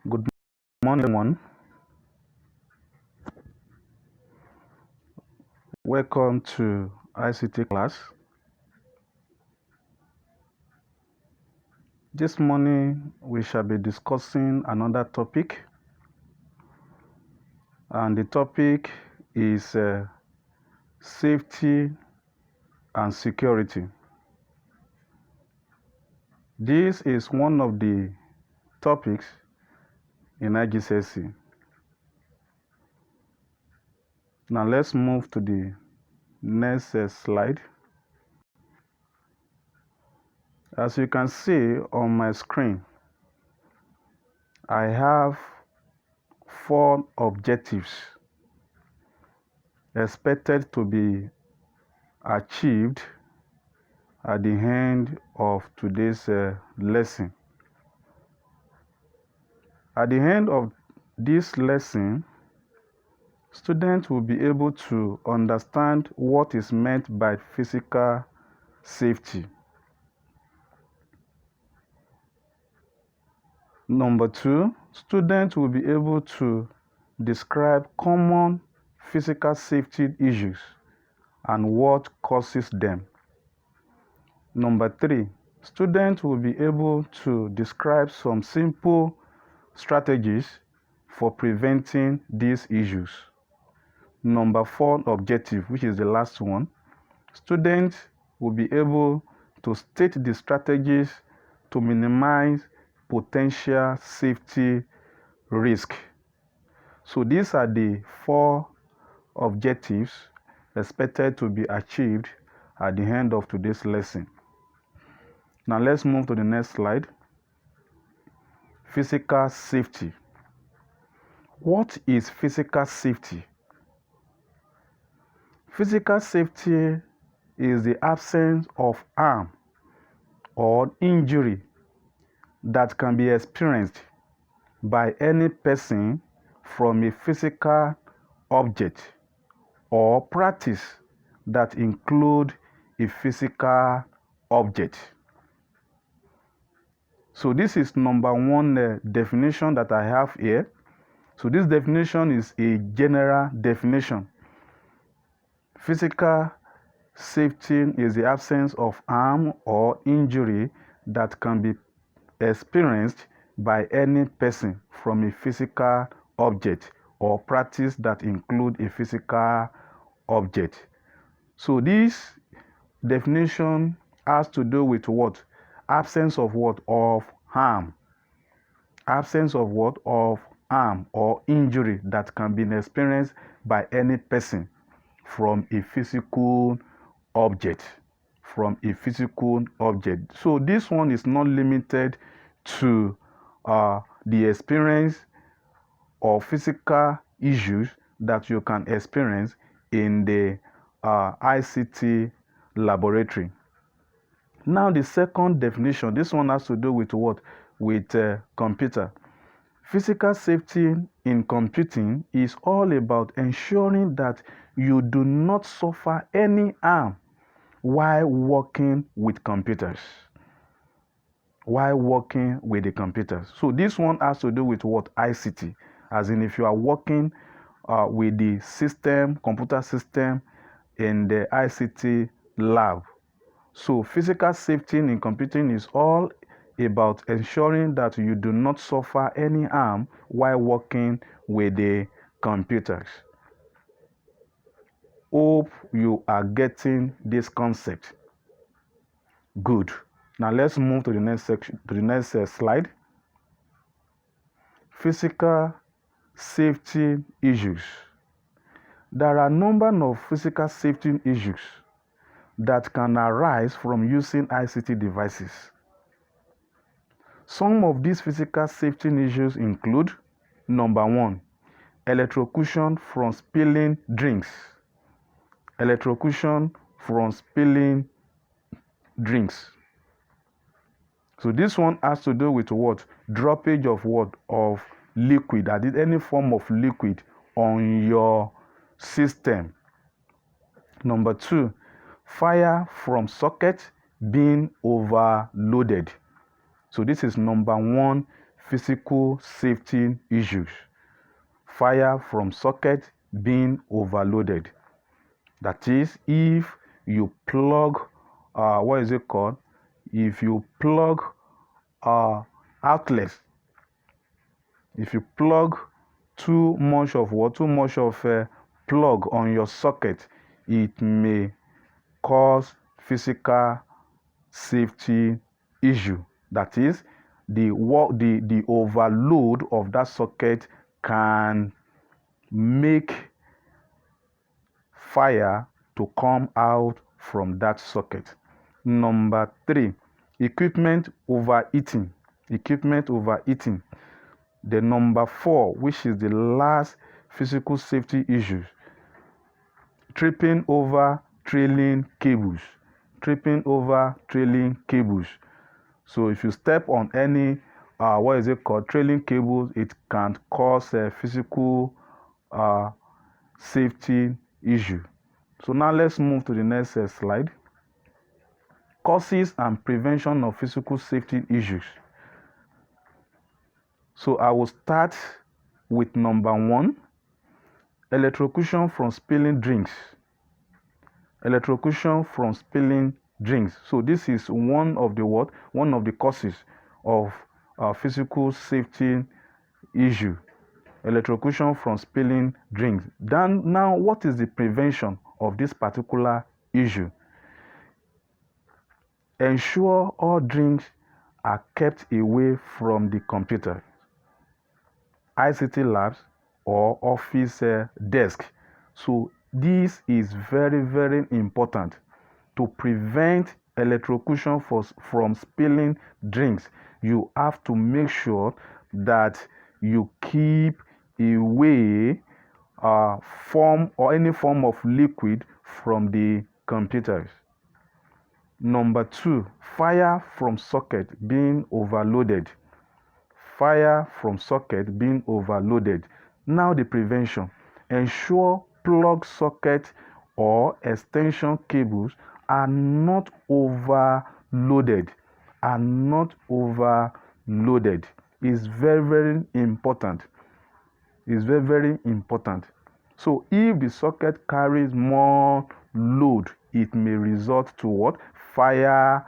Good morning, everyone. Welcome to ICT class. This morning, we shall be discussing another topic, and the topic is safety and security. This is one of the topics in IGCSE. Now, let's move to the next slide. As you can see on my screen, I have 4 objectives expected to be achieved at the end of today's lesson. At the end of this lesson, students will be able to understand what is meant by physical safety. Number 2, students will be able to describe common physical safety issues and what causes them. Number 3, students will be able to describe some simple strategies for preventing these issues. Number 4 objective, which is the last one, students will be able to state the strategies to minimize potential safety risk. So these are the 4 objectives expected to be achieved at the end of today's lesson. Now let's move to the next slide. Physical safety. What is physical safety? Physical safety is the absence of harm or injury that can be experienced by any person from a physical object or practice that include a physical object. So this is number 1 definition that I have here. So this definition is a general definition. Physical safety is the absence of harm or injury that can be experienced by any person from a physical object or practice that include a physical object. So this definition has to do with what? Absence of what? Of harm. Absence of what? Of harm or injury that can be experienced by any person from a physical object. From a physical object. So this one is not limited to the experience of physical issues that you can experience in the ICT laboratory. Now the second definition, this one has to do with what? With computer. Physical safety in computing is all about ensuring that you do not suffer any harm while working with computers. While working with the computers. So this one has to do with what? ICT. As in, if you are working with the system, computer system in the ICT lab. So physical safety in computing is all about ensuring that you do not suffer any harm while working with the computers. Hope you are getting this concept. Good. Now let's move to the next section, to the next slide. Physical safety issues. There are a number of physical safety issues that can arise from using ICT devices. Some of these physical safety issues include: number 1, electrocution from spilling drinks. Electrocution from spilling drinks. So this one has to do with what? Droppage of what? Of liquid, that is any form of liquid on your system. Number 2, fire from socket being overloaded. So this is number 1 physical safety issues. Fire from socket being overloaded. That is, if you plug, if you plug outlets, if you plug too much of plug on your socket, it may cause physical safety issue. That is, the overload of that socket can make fire to come out from that socket. Number 3, equipment overheating. Equipment overheating. The number 4, which is the last physical safety issue, tripping over trailing cables. Tripping over trailing cables. So if you step on any trailing cables, it can cause a physical safety issue. So now let's move to the next slide. Causes and prevention of physical safety issues. So I will start with number 1, electrocution from spilling drinks. Electrocution from spilling drinks. So this is one of the causes of physical safety issue. Electrocution from spilling drinks. Now, what is the prevention of this particular issue? Ensure all drinks are kept away from the computer, ICT labs, or office desk. So this is very, very important to prevent electrocution from spilling drinks. You have to make sure that you keep away any form of liquid from the computers. Number 2, fire from socket being overloaded. Fire from socket being overloaded. Now the prevention. Ensure plug socket or extension cables are not overloaded. It's very, very important. It's very, very important. So if the socket carries more load, it may result to what? Fire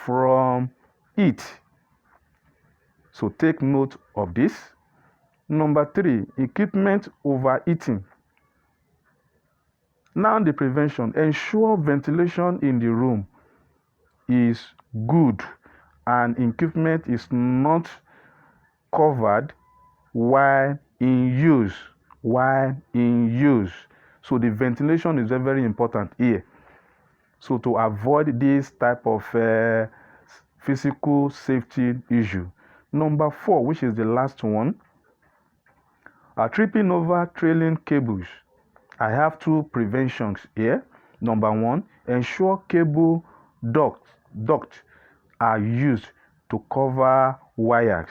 from it. So take note of this. Number 3, equipment overheating. Now the prevention. Ensure ventilation in the room is good and equipment is not covered while in use. So the ventilation is very, very important here. So to avoid this type of physical safety issue. Number 4, which is the last one, tripping over trailing cables. I have 2 preventions here. Number 1, ensure cable ducts are used to cover wires.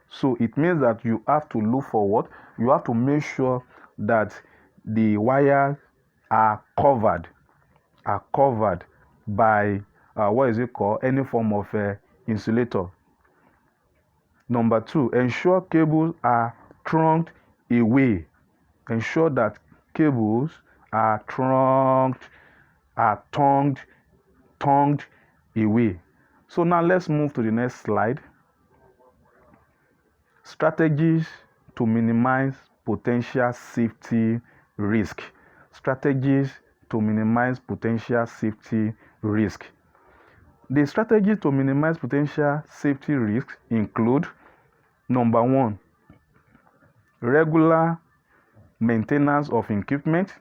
So it means that you have to look for what? You have to make sure that the wires are covered by any form of insulator. Number 2, ensure cables are trunked away. Ensure that cables are tongued away. So now let's move to the next slide. Strategies to minimize potential safety risk. Strategies to minimize potential safety risk. The strategies to minimize potential safety risks include: number 1, regular maintenance of equipment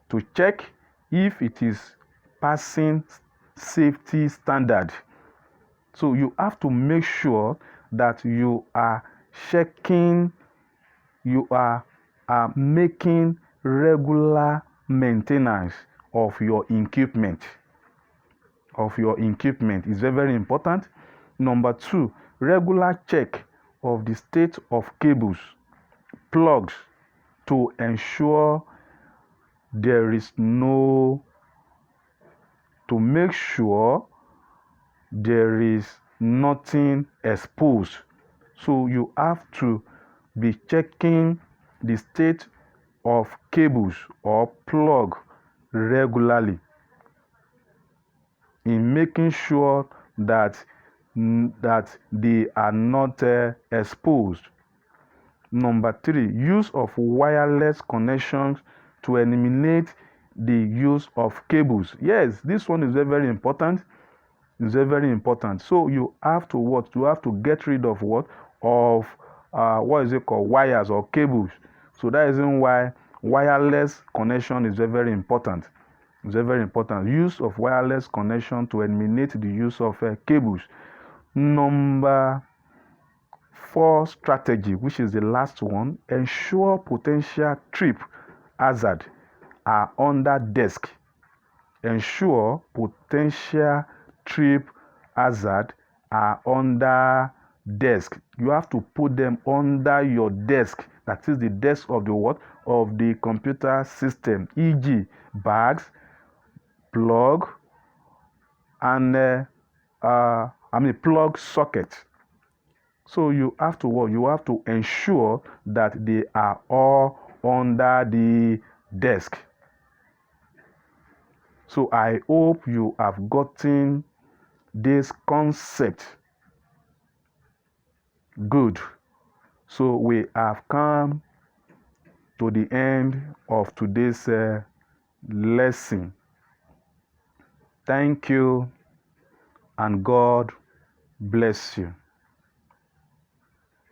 to check if it is passing safety standard. So you have to make sure that you are checking, you are making regular maintenance of your equipment. Is very, very important. Number 2, regular check of the state of cables, plugs, to ensure to make sure there is nothing exposed. So you have to be checking the state of cables or plug regularly in making sure that they are not exposed. Number 3, use of wireless connections to eliminate the use of cables. Yes, this one is very, very important. It's very, very important. So you have to what? You have to get rid of what? Of what is it called? Wires or cables. So that is why wireless connection is very, very important. It's very, very important. Use of wireless connection to eliminate the use of cables. Number 4 strategy, which is the last one, ensure potential trip hazard are under desk. Ensure potential trip hazard are under desk. You have to put them under your desk. That is the desk of the what? Of the computer system, e.g. bags, plug, and plug socket. So you have to what? You have to ensure that they are all under the desk. So I hope you have gotten this concept. Good. So we have come to the end of today's lesson. Thank you, and God bless you.